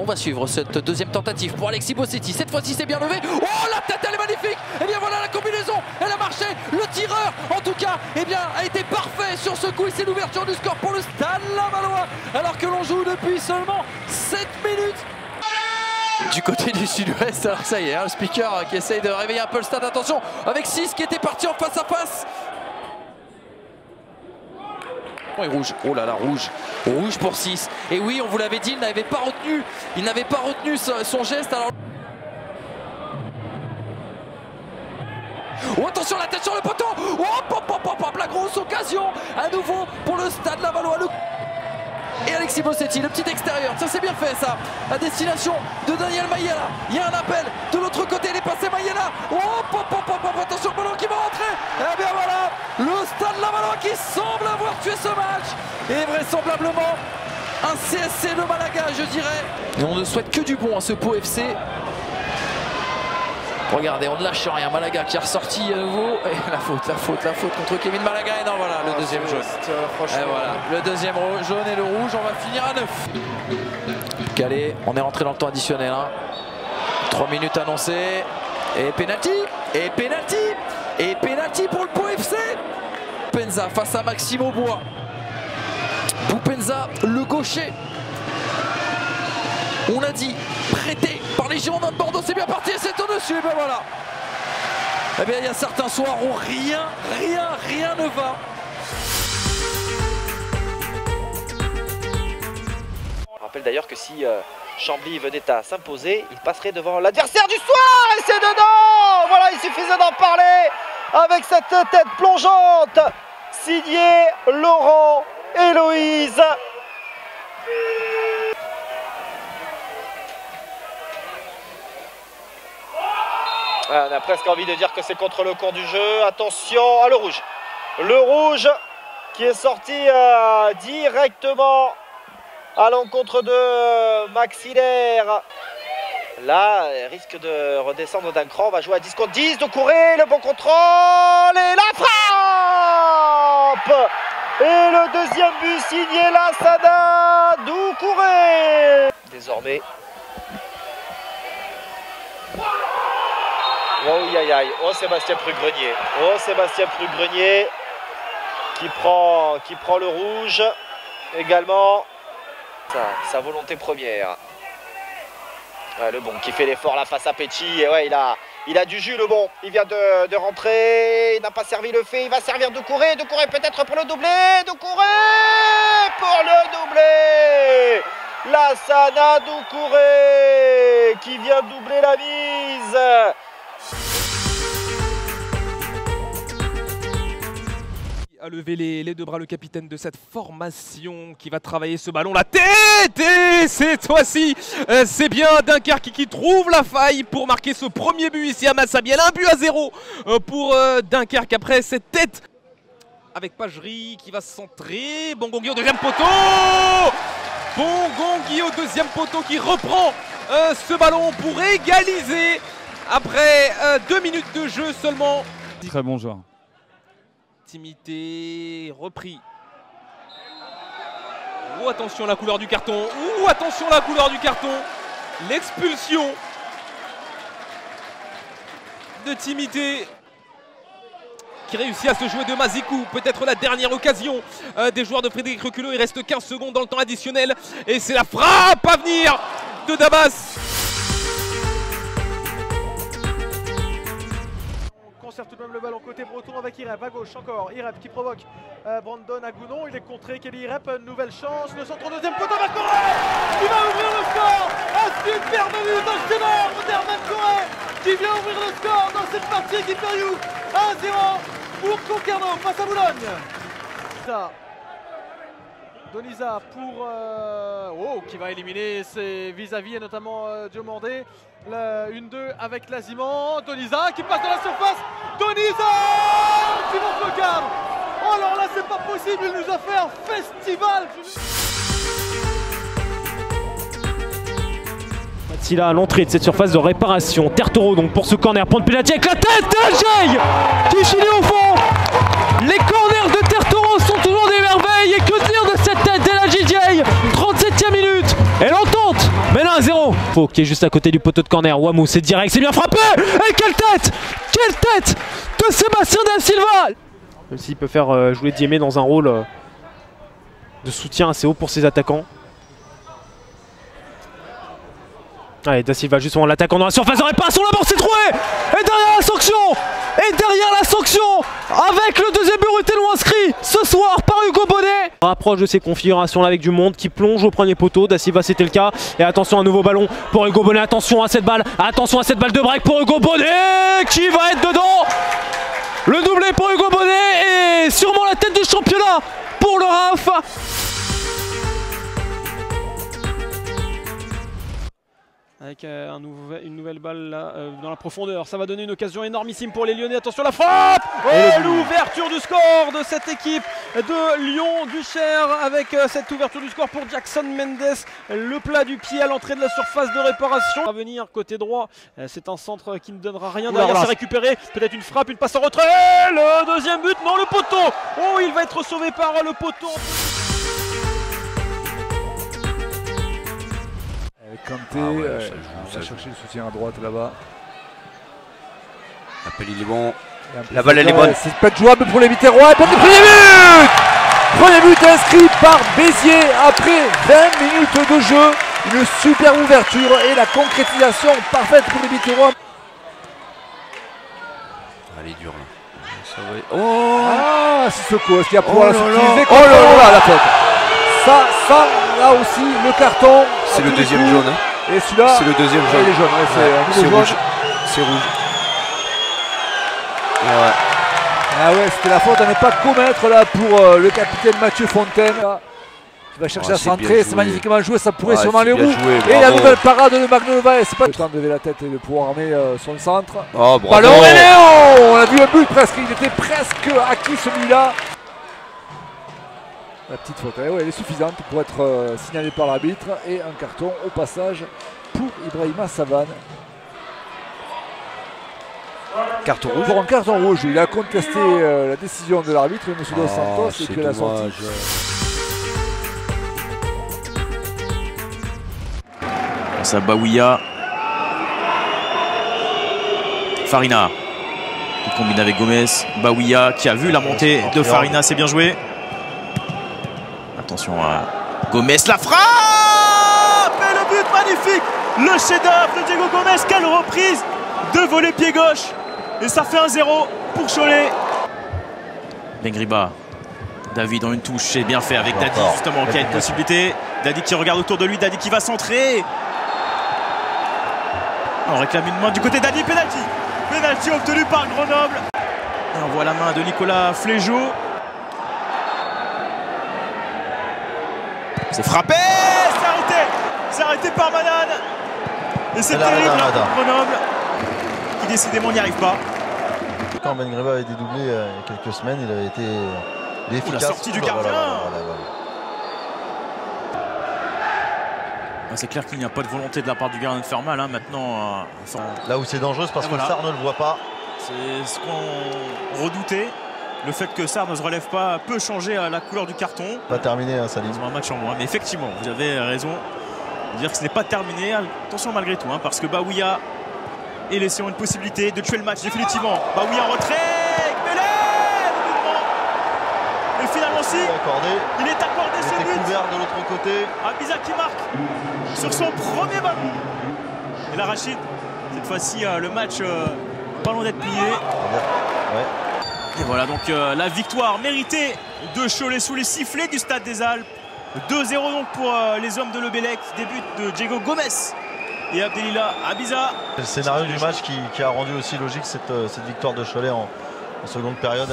va suivre cette deuxième tentative pour Alexis Bossetti. Cette fois-ci, c'est bien levé. Oh, la tête, elle est magnifique. Et bien voilà la combinaison. Elle a marché. Le tireur, en tout cas, eh bien, a été parfait sur ce coup. Et c'est l'ouverture du score pour le Stade Lavallois. Alors que l'on joue depuis seulement 7 minutes. Du côté du sud-ouest, alors ça y est, hein, le speaker qui essaye de réveiller un peu le stade. Attention, avec 6 qui était parti en face à face. Oh, et rouge, oh là là, rouge. Rouge pour 6. Et oui, on vous l'avait dit, il n'avait pas retenu son geste. Alors... Oh, attention, la tête sur le poteau. Oh, pop, pop, pop, pop, la grosse occasion à nouveau pour le Stade Lavallois. Et Alexis Bossetti, le petit extérieur, ça c'est bien fait ça, à destination de Daniel Mayela. Il y a un appel de l'autre côté, il est passé Mayela. Oh, pop, pop, pop, pop, attention, ballon qui va rentrer. Et bien voilà, le Stade Lavallois qui semble avoir tué ce match. Et vraisemblablement, un CSC de Malaga, je dirais. Et on ne souhaite que du bon à ce Pau FC. Regardez, on ne lâche rien. Malaga qui est ressorti à nouveau. Et la faute contre Kevin Malaga. Et non, voilà, le deuxième jaune. Et voilà, le deuxième jaune et le rouge. On va finir à 9. Calé, on est rentré dans le temps additionnel. Hein. 3 minutes annoncées. Et penalty. Et penalty. Et penalty pour le Pau FC. Boupenza face à Maxime Aubois. Boupenza, le gaucher. On a dit prêté par les Girondins de Bordeaux, c'est bien parti et c'est au-dessus, et ben voilà. Eh bien il y a certains soirs où rien ne va. On rappelle d'ailleurs que si Chambly venait à s'imposer, il passerait devant l'adversaire du soir et c'est dedans. Voilà, il suffisait d'en parler avec cette tête plongeante signée Laurent Héloïse. On a presque envie de dire que c'est contre le cours du jeu. Attention à le rouge. Le rouge qui est sorti directement à l'encontre de Maxillaire. Là, il risque de redescendre d'un cran. On va jouer à 10 contre 10. Doucouré, le bon contrôle et la frappe. Et le deuxième but signé Lassana Doucouré. Désormais. Oh, aïe, aïe. Oh, Sébastien Prugrenier. Oh, Sébastien Prugrenier qui prend le rouge également. Sa volonté première. Ouais, le bon qui fait l'effort là face à Pecci. Et ouais, il a du jus, le bon. Il vient de rentrer. Il n'a pas servi le fait. Il va servir Doucouré. Doucouré peut-être pour le doublé. Doucouré pour le doublé. Lassana Doucouré qui vient doubler la mise. A levé les deux bras le capitaine de cette formation qui va travailler ce ballon. La tête et cette fois-ci, c'est bien Dunkerque qui trouve la faille pour marquer ce premier but ici à Massabielle. 1-0 pour Dunkerque après cette tête. Avec Pagerie qui va se centrer. Bongongui au deuxième poteau. Bongongui au deuxième poteau qui reprend ce ballon pour égaliser après 2 minutes de jeu seulement. Très bon joueur. Timité, repris. Oh, attention la couleur du carton. Oh, attention la couleur du carton. L'expulsion de Timité qui réussit à se jouer de Mazikou. Peut-être la dernière occasion des joueurs de Frédéric Reculot. Il reste 15 secondes dans le temps additionnel. Et c'est la frappe à venir de Dabas. Conserve tout de même le ballon côté breton avec Irep à gauche encore. Irep qui provoque Brandon Agounon. Il est contré. Kelly Irep, nouvelle chance. Le centre au deuxième poteau. Corée qui va ouvrir le score. Un super but d'enchaîneur d'Herman Corée qui vient ouvrir le score dans cette partie équipe de You. 1-0 pour Concarneau face à Boulogne. Doniza pour qui va éliminer ses vis-à-vis et notamment Diomandé. 1-2 avec Lazimant. Doniza qui passe dans la surface. Doniza qui monte le cadre. Oh alors là c'est pas possible, il nous a fait un festival. Mathila à l'entrée de cette surface de réparation. Tertoro donc pour ce corner. Point de pénalty avec la tête d'Ajay qui finit au fond. Les corners de Tertoro sont toujours des merveilles. Et que dire de cette tête d'El Hadji Diaye. 37e minute. Elle en tente. Mais là 1-0. Faux qui est juste à côté du poteau de corner. Wamou, c'est direct, c'est bien frappé. Et quelle tête de Sébastien Da Silva. Même s'il peut faire jouer Diémé dans un rôle de soutien assez haut pour ses attaquants. Allez, Da Silva justement l'attaquant dans la surface de réparation, la c'est trouvé. Et derrière la sanction avec le deuxième but Ruthello inscrit ce soir par Hugo Bonnet. Rapproche de ces configurations là avec du monde qui plonge au premier poteau. Da Silva c'était le cas. Et attention, un nouveau ballon pour Hugo Bonnet. Attention à cette balle de break pour Hugo Bonnet qui va être dedans. Le doublé pour Hugo Bonnet et sûrement la tête du championnat pour le RAF. Avec une nouvelle balle là, dans la profondeur, ça va donner une occasion énormissime pour les Lyonnais. Attention la frappe et l'ouverture du score de cette équipe de Lyon-Duchère avec cette ouverture du score pour Jackson Mendes. Le plat du pied à l'entrée de la surface de réparation. À venir côté droit, c'est un centre qui ne donnera rien derrière, c'est récupéré. Peut-être une frappe, une passe en retrait. Le deuxième but, non le poteau. Oh, il va être sauvé par le poteau. Kanté, ça chercher le soutien à droite là-bas. L'appel il est bon. La balle elle est bonne. C'est pas jouable pour les Biterrois. Et puis le premier but! Premier but inscrit par Béziers après 20 minutes de jeu. Une super ouverture et la concrétisation parfaite pour les Biterrois. Elle est dure là. Ça va... Oh! Ah, Sissoko, est-ce qu'il y a pour la là la faute. Ça, là aussi, le carton. C'est le deuxième jaune. Hein. Et celui-là, c'est le deuxième jaune. Il est jaune, ouais, c'est rouge. C'est rouge. Ouais. Ah ouais, c'était la faute à ne pas commettre là pour le capitaine Mathieu Fontaine. Il va chercher à centrer, c'est magnifiquement joué, ça pourrait sûrement les roues. Et la nouvelle parade de Magnova, c'est pas le temps de lever la tête et de pouvoir armer son centre. Oh, bravo. Ballon et Léo. On a vu un but presque, il était presque acquis celui-là. La petite faute, ouais, elle est suffisante pour être signalée par l'arbitre et un carton au passage pour Ibrahima Savane. Carton rouge. Pour un carton rouge, il a contesté la décision de l'arbitre, M. Dos Santos, et puis la sortie. Ça Baouia. Farina qui combine avec Gomez. Baouia qui a vu la montée de Farina, c'est bien joué. Attention à Gomez, la frappe et le but magnifique. Le chef-d'œuvre de Diego Gomez, quelle reprise de volet pied gauche. Et ça fait 1-0 pour Cholet. Bengriba, David en une touche, c'est bien fait avec Dadi justement qui a une possibilité. Dadi qui regarde autour de lui, Dadi qui va centrer. On réclame une main du côté Dadi, penalty. Penalty obtenu par Grenoble. Et on voit la main de Nicolas Flégeau. C'est frappé, c'est arrêté par Manane. Et c'est terrible pour Grenoble qui décidément n'y arrive pas. Quand Bengriba avait dédoublé il y a quelques semaines, il avait été efficace. La sortie du gardien. C'est clair qu'il n'y a pas de volonté de la part du gardien de faire mal hein, maintenant. Là où c'est dangereux, parce que Sarr ne le voit pas. C'est ce qu'on redoutait. Le fait que Sarr ne se relève pas peut changer la couleur du carton. Pas terminé, hein, Salim. Ils ont un match en moins, mais effectivement, vous avez raison de dire que ce n'est pas terminé. Attention malgré tout, hein, parce que Baouia est laissé une possibilité de tuer le match définitivement. Baouia en retrait, et finalement si, il est accordé ce but. Couvert de l'autre côté. Abiza qui marque sur son premier ballon. Et la Rachid, cette fois-ci le match pas loin d'être plié. Ouais. Et voilà donc la victoire méritée de Cholet sous les sifflets du Stade des Alpes. 2-0 donc pour les hommes de Lebellec. Début de Diego Gomez et Abdelila Abiza. C'est le scénario du match qui a rendu aussi logique cette victoire de Cholet en seconde période.